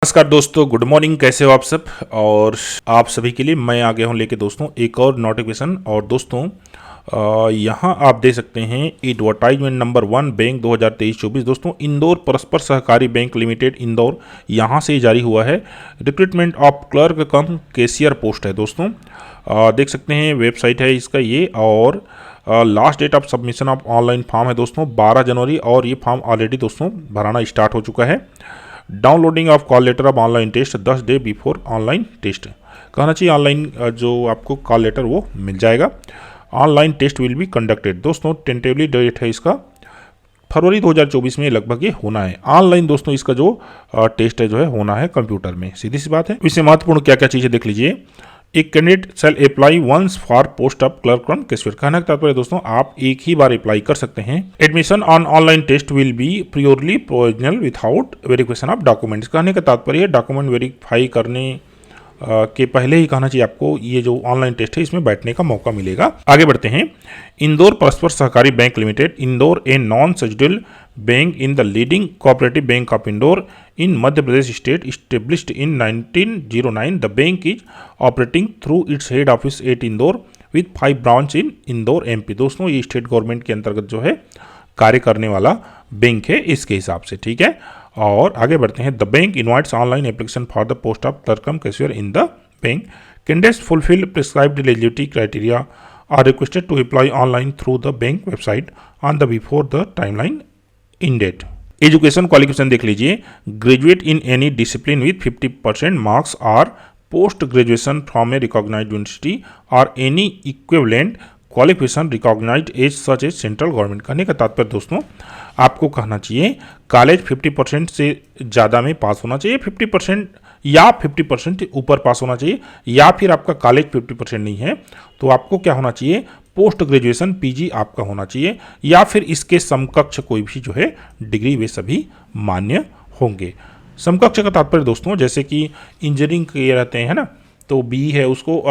नमस्कार दोस्तों, good morning. कैसे हो आप सब। और आप सभी के लिए मैं आ गया हूँ लेके दोस्तों एक और नोटिफिकेशन। और दोस्तों यहाँ आप देख सकते हैं एडवर्टाइजमेंट नंबर 1 बैंक 2023-24 दोस्तों इंदौर परस्पर सहकारी बैंक लिमिटेड इंदौर, यहाँ से जारी हुआ है। Recruitment of clerk cum cashier post है दोस्तों। देख सकते हैं वेबसाइट है इसका ये। और last date of submission of online form है दोस्तों 12 जनवरी। और ये फॉर्म ऑलरेडी दोस्तों भराना स्टार्ट हो चुका है। Downloading of call letter of online test 10 day before online test कहना चाहिए। ऑनलाइन जो आपको कॉल लेटर वो मिल जाएगा। Online test will be conducted दोस्तों। टेंटेटिवली डेट है इसका फरवरी 2024 में लगभग ये होना है। ऑनलाइन दोस्तों इसका जो टेस्ट है जो है होना है कंप्यूटर में, सीधी सी बात है। इससे महत्वपूर्ण क्या क्या चीज़ें देख लीजिए। एक candidate shall apply once for post of clerk cum cashier. कहना का तात्पर्य दोस्तों आप एक ही बार अप्लाई कर सकते हैं। Admission on online test will be purely provisional without verification of documents. कहने का तात्पर्य डॉक्यूमेंट वेरीफाई करने के पहले ही कहना चाहिए आपको ये जो ऑनलाइन टेस्ट है इसमें बैठने का मौका मिलेगा। आगे बढ़ते हैं। इंदौर परस्पर सहकारी bank limited Indore a non scheduled bank in the leading cooperative bank of Indore in Madhya Pradesh state established in 1909. The bank is operating through its head office at Indore with 5 branch in Indore MP। दोस्तों ये state government के अंतर्गत जो है कार्य करने वाला bank है इसके हिसाब से, ठीक है। और आगे बढ़ते हैं। The bank invites online application for the post of clerk cum cashier in the bank. Candidates fulfil prescribed eligibility criteria are requested to apply online through the bank website on the before the timeline in date. Education qualification देख लीजिए। Graduate in any discipline with 50% marks or post graduation from a recognised university और any equivalent qualification recognised as such as central government. कहने का तात्पर्य दोस्तों आपको कहना चाहिए कॉलेज 50% से ज़्यादा में पास होना चाहिए, 50% या 50% ऊपर पास होना चाहिए, या फिर आपका कॉलेज 50% नहीं है तो आपको क्या होना चाहिए पोस्ट ग्रेजुएशन पीजी आपका होना चाहिए, या फिर इसके समकक्ष कोई भी जो है डिग्री वे सभी मान्य होंगे। समकक्ष का तात्पर्य दोस्तों जैसे कि इंजीनियरिंग के रहते हैं ना, तो बी है उसको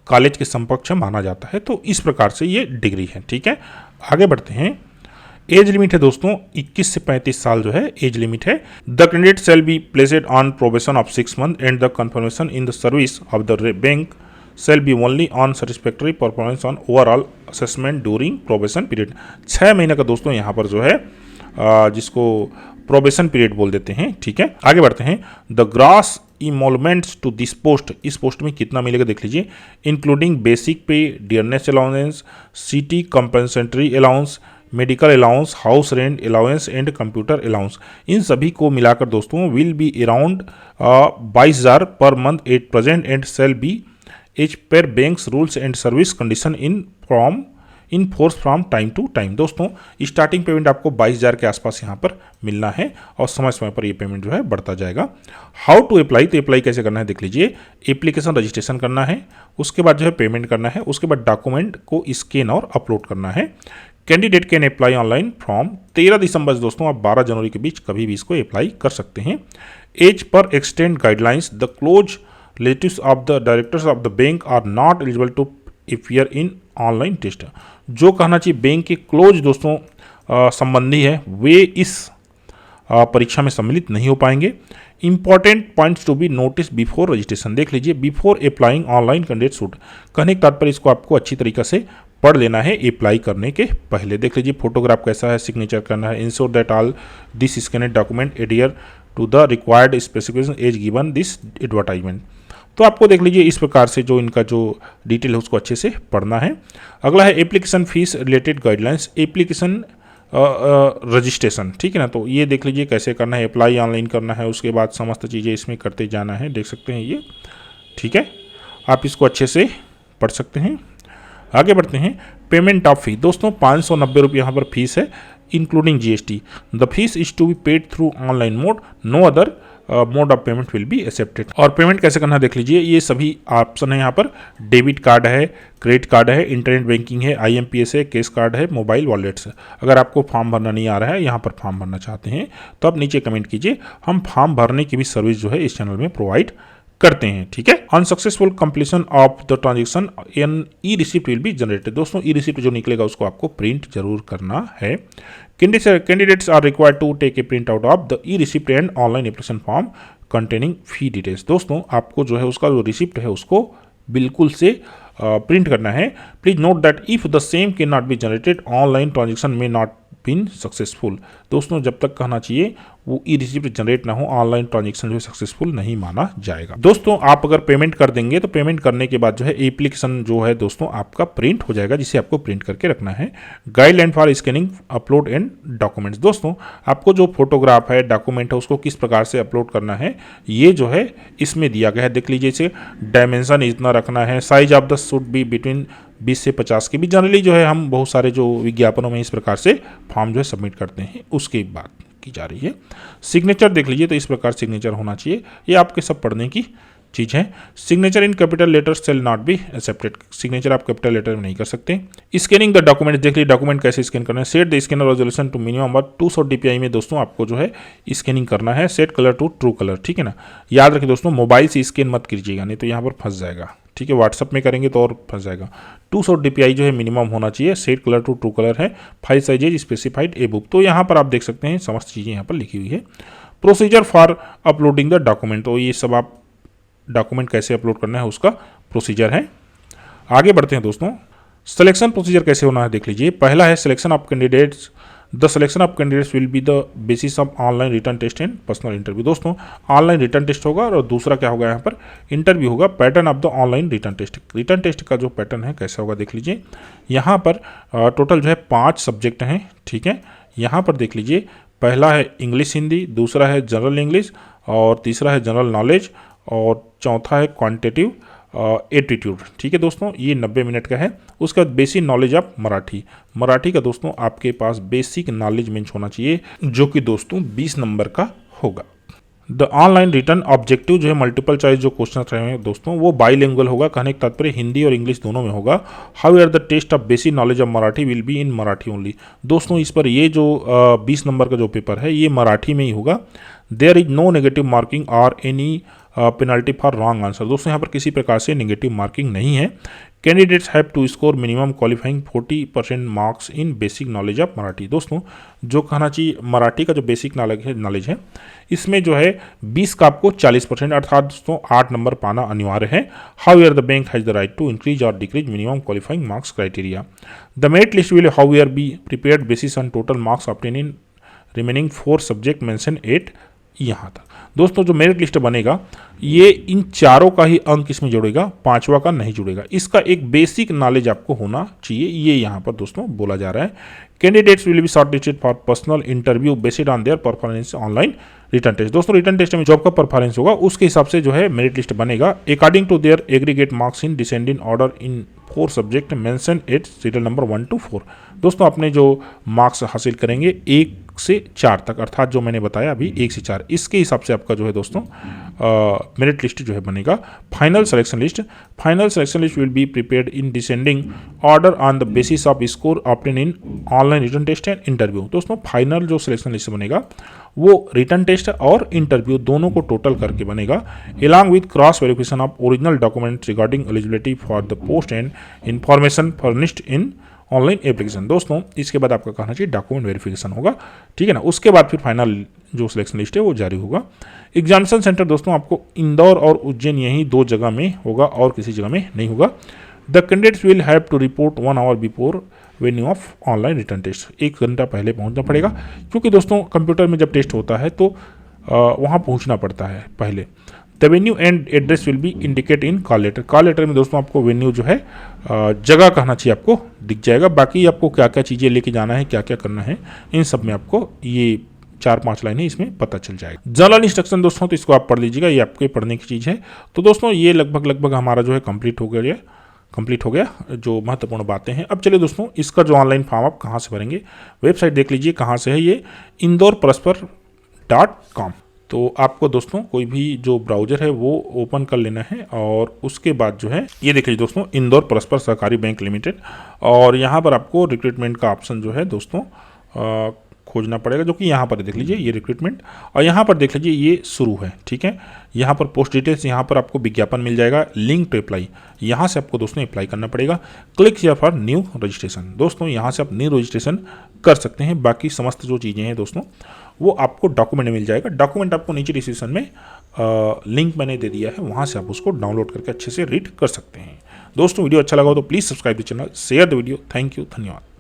कॉलेज के समकक्ष माना जाता है। तो इस प्रकार से ये डिग्री है, ठीक है। आगे बढ़ते हैं। एज लिमिट है दोस्तों 21 से 35 साल जो है एज लिमिट है। The candidate shall be placed on probation of 6 month and the confirmation in the service of the bank shall be only on satisfactory performance on overall assessment during probation period। 6 महीने का दोस्तों यहाँ पर जो है जिसको probation period बोल देते हैं, ठीक है। आगे बढ़ते हैं। The gross emoluments to this post, इस पोस्ट में कितना मिलेगा देख लीजिए। Including basic pay, dearness allowance, city compensatory allowance, medical allowance, house rent allowance and computer allowance, इन सभी को मिलाकर दोस्तों will be around 22,000 per month at present and shall be as per bank's rules and service condition in force from time to time. दोस्तों starting payment आपको 22,000 के आसपास यहाँ पर मिलना है और समय समय पर ये पेमेंट जो है बढ़ता जाएगा। हाउ टू अप्लाई, तो अप्लाई कैसे करना है देख लीजिए। एप्लीकेशन रजिस्ट्रेशन करना है, उसके बाद जो है पेमेंट करना है, उसके बाद डॉक्यूमेंट को स्कैन और अपलोड करना है। Candidate can apply online from 13 दिसंबर दोस्तों आप 12 जनवरी के बीच कभी भी इसको अप्लाई कर सकते हैं। As per extend guidelines the close relatives of the directors of the bank are not eligible to appear in online test। जो कहना चाहिए बैंक के क्लोज दोस्तों संबंधी है वे इस परीक्षा में सम्मिलित नहीं हो पाएंगे। Important points to be notice before registration देख लीजिए। Before applying online candidate should, कहने का तात्पर्य इसको आपको अच्छी तरीके से पढ़ लेना है अप्लाई करने के पहले। देख लीजिए फोटोग्राफ कैसा है, सिग्नेचर करना है। Ensure that all this scanned document adhere to the required specification as given this advertisement. तो आपको देख लीजिए इस प्रकार से जो इनका जो डिटेल है उसको अच्छे से पढ़ना है। अगला है application fees related guidelines, application registration, ठीक है ना। तो ये देख लीजिए कैसे करना है, अप्लाई ऑनलाइन करना है, उसके बाद समस्त चीज़ें इसमें करते जाना है, देख सकते हैं ये, ठीक है। आप इसको अच्छे से पढ़ सकते हैं। आगे बढ़ते हैं। पेमेंट ऑफ फी दोस्तों 590 रुपये यहाँ पर फीस है including GST। The fees is to be paid through online mode, no other mode of payment will be accepted. और पेमेंट कैसे करना देख लीजिए। ये सभी ऑप्शन है यहाँ पर। डेबिट कार्ड है, क्रेडिट कार्ड है, इंटरनेट बैंकिंग है, IMPS है, कैश कार्ड है, मोबाइल वॉलेट्स है। अगर आपको फॉर्म भरना नहीं आ रहा है, यहाँ पर फॉर्म भरना चाहते हैं तो आप नीचे कमेंट कीजिए। हम फॉर्म भरने की भी सर्विस जो है इस चैनल में प्रोवाइड करते हैं। ठीक है, unsuccessful completion of the transaction an e receipt will be generated. दोस्तों ई रिसिप्ट जो निकलेगा उसको आपको प्रिंट जरूर करना है। Candidates are required to take a print out of the e receipt and online application form containing fee details. दोस्तों आपको जो है उसका जो रिसिप्ट है उसको बिल्कुल से प्रिंट करना है। Please note that if the same can not be generated online transaction में नॉट बीन सक्सेसफुल। दोस्तों जब तक कहना चाहिए वो ई रिसिप्ट जनरेट ना हो, ऑनलाइन ट्रांजेक्शन जो है सक्सेसफुल नहीं माना जाएगा। दोस्तों आप अगर पेमेंट कर देंगे तो पेमेंट करने के बाद जो है एप्लीकेशन जो है दोस्तों आपका प्रिंट हो जाएगा, जिसे आपको प्रिंट करके रखना है। Guideline for scanning upload and documents. दोस्तों आपको जो फोटोग्राफ है, डॉक्यूमेंट है, उसको किस प्रकार से अपलोड करना है ये जो है इसमें दिया गया है। देख लीजिए, इसे डायमेंशन इतना रखना है, size of the should be between 20 से 50 के भी। जनरली जो है हम बहुत सारे जो विज्ञापनों में इस प्रकार से फॉर्म जो है सबमिट करते हैं, उसकी बात की जा रही है। सिग्नेचर देख लीजिए, तो इस प्रकार सिग्नेचर होना चाहिए। ये आपके सब पढ़ने की चीज़ है। Signature in capital letter shall not be accepted. Signature आप कैपिटल लेटर में नहीं कर सकते। स्कैनिंग द डॉक्यूमेंट, देख लीजिए डॉक्यूमेंट कैसे स्कैन करना है। Set the scanner resolution to minimum 200 DPI में दोस्तों आपको जो है स्कैनिंग करना है। Set colour to true colour, ठीक है ना। याद रखिए दोस्तों, मोबाइल से स्कैन मत कीजिएगा, नहीं तो यहाँ पर फंस जाएगा। ठीक है, व्हाट्सअप में करेंगे तो और फंस जाएगा। 200 DPI जो है मिनिमम होना चाहिए। Set colour to true colour है। File size is specified above. तो यहाँ पर आप देख सकते हैं समस्त चीज़ें यहाँ पर लिखी हुई है। Procedure for uploading the document, तो ये सब आप डॉक्यूमेंट कैसे अपलोड करना है उसका प्रोसीजर है। आगे बढ़ते हैं दोस्तों। सिलेक्शन प्रोसीजर कैसे होना है देख लीजिए। पहला है selection of candidates. The selection of candidates will be the basis of online written test and personal interview. दोस्तों ऑनलाइन रिटर्न टेस्ट होगा और दूसरा क्या होगा यहाँ पर इंटरव्यू होगा। Pattern of the online written test, written test का जो पैटर्न है कैसा होगा देख लीजिए। यहाँ पर टोटल जो है 5 सब्जेक्ट हैं। ठीक है, यहाँ पर देख लीजिए, पहला है इंग्लिश हिंदी, दूसरा है जनरल इंग्लिश, और तीसरा है जनरल नॉलेज, और चौथा है क्वांटिटेटिव एप्टीट्यूड। ठीक है दोस्तों, ये 90 मिनट का है। उसके बाद basic knowledge of Marathi. Marathi का दोस्तों आपके पास बेसिक नॉलेज मीन्स होना चाहिए, जो कि दोस्तों 20 नंबर का होगा। द ऑनलाइन रिटर्न ऑब्जेक्टिव जो है मल्टीपल चॉइस जो क्वेश्चन रहे हैं दोस्तों वो बाइलिंगुअल होगा। कहने का तात्पर्य हिंदी और इंग्लिश दोनों में होगा। However the test of basic knowledge of Marathi will be in Marathi only. दोस्तों इस पर ये जो 20 नंबर का जो पेपर है ये मराठी में ही होगा। There is no negative marking और any penalty for wrong answer. दोस्तों यहाँ पर किसी प्रकार से नेगेटिव मार्किंग नहीं है। Candidates have to score minimum qualifying 40% marks in basic knowledge of Marathi. दोस्तों जो कहना चाहिए मराठी का जो बेसिक नॉलेज है इसमें जो है 20 का आपको 40% अर्थात दोस्तों 8 नंबर पाना अनिवार्य है। However the bank has the right to increase और decrease minimum qualifying marks criteria. The merit list will however be prepared basis on total marks obtain in remaining 4 subject mention 8 यहाँ तक। दोस्तों जो merit list बनेगा ये इन चारों का ही अंक इसमें जुड़ेगा, 5वां का नहीं जुड़ेगा। इसका एक बेसिक नॉलेज आपको होना चाहिए, ये यहाँ पर दोस्तों बोला जा रहा है। Candidates will be shortlisted for personal interview based on their performance online written test. दोस्तों रिटर्न टेस्ट में जॉब का परफॉर्मेंस होगा उसके हिसाब से जो है मेरिट लिस्ट बनेगा according to their aggregate marks in descending order in 4 subject mention at serial number 1 to 4। दोस्तों अपने जो मार्क्स हासिल करेंगे 1 से 4 तक, अर्थात जो मैंने बताया अभी 1 से 4, इसके हिसाब से आपका जो है दोस्तों मेरिट लिस्ट जो है बनेगा। Final selection list will be prepared in descending order on the basis of score obtain in online written test and interview. दोस्तों फाइनल जो सिलेक्शन लिस्ट बनेगा वो रिटर्न टेस्ट और इंटरव्यू दोनों को टोटल करके बनेगा, along with cross verification of original document regarding eligibility for the post and information furnished in online application. दोस्तों इसके बाद आपका कहना चाहिए डॉक्यूमेंट वेरिफिकेशन होगा, ठीक है ना। उसके बाद फिर फाइनल जो सिलेक्शन लिस्ट है वो जारी होगा। एग्जामिनेशन सेंटर दोस्तों आपको इंदौर और उज्जैन यही 2 जगह में होगा और किसी जगह में नहीं होगा। The candidates will have to report 1 hour before venue of online written test. 1 घंटा पहले पहुंचना पड़ेगा, क्योंकि दोस्तों कंप्यूटर में जब टेस्ट होता है तो वहाँ पहुंचना पड़ता है पहले। The venue and address will be indicate in call letter. Call letter में दोस्तों आपको वेन्यू जो है जगह कहना चाहिए आपको दिख जाएगा। बाकी आपको क्या क्या चीज़ें लेके जाना है, क्या क्या करना है, इन सब में आपको ये 4-5 लाइनें इसमें पता चल जाएगा। जनरल इंस्ट्रक्शन दोस्तों तो इसको आप पढ़ लीजिएगा, ये आपके पढ़ने की चीज़ है। तो दोस्तों ये लगभग हमारा जो है कंप्लीट हो गया जो महत्वपूर्ण बातें हैं। अब चलिए दोस्तों इसका जो ऑनलाइन फॉर्म आप कहाँ से भरेंगे, वेबसाइट देख लीजिए कहाँ से है, ये indorparspar.com। तो आपको दोस्तों कोई भी जो ब्राउजर है वो ओपन कर लेना है और उसके बाद जो है ये देख लीजिए दोस्तों इंदौर परस्पर सहकारी बैंक लिमिटेड, और यहाँ पर आपको रिक्रूटमेंट का ऑप्शन जो है दोस्तों खोजना पड़ेगा, जो कि यहाँ पर देख लीजिए ये रिक्रूटमेंट, और यहाँ पर देख लीजिए ये शुरू है, ठीक है। यहाँ पर पोस्ट डिटेल्स, यहाँ पर आपको विज्ञापन मिल जाएगा, लिंक टू अप्लाई, यहाँ से आपको दोस्तों अप्लाई करना पड़ेगा। Click here for new registration, दोस्तों यहाँ से आप न्यू रजिस्ट्रेशन कर सकते हैं। बाकी समस्त जो चीज़ें हैं दोस्तों वो आपको डॉक्यूमेंट में मिल जाएगा। डॉक्यूमेंट आपको नीचे डिस्क्रिप्शन में लिंक मैंने दे दिया है, वहाँ से आप उसको डाउनलोड करके अच्छे से रीड कर सकते हैं। दोस्तों वीडियो अच्छा लगा हो तो please subscribe the channel, share the video. Thank you, धन्यवाद।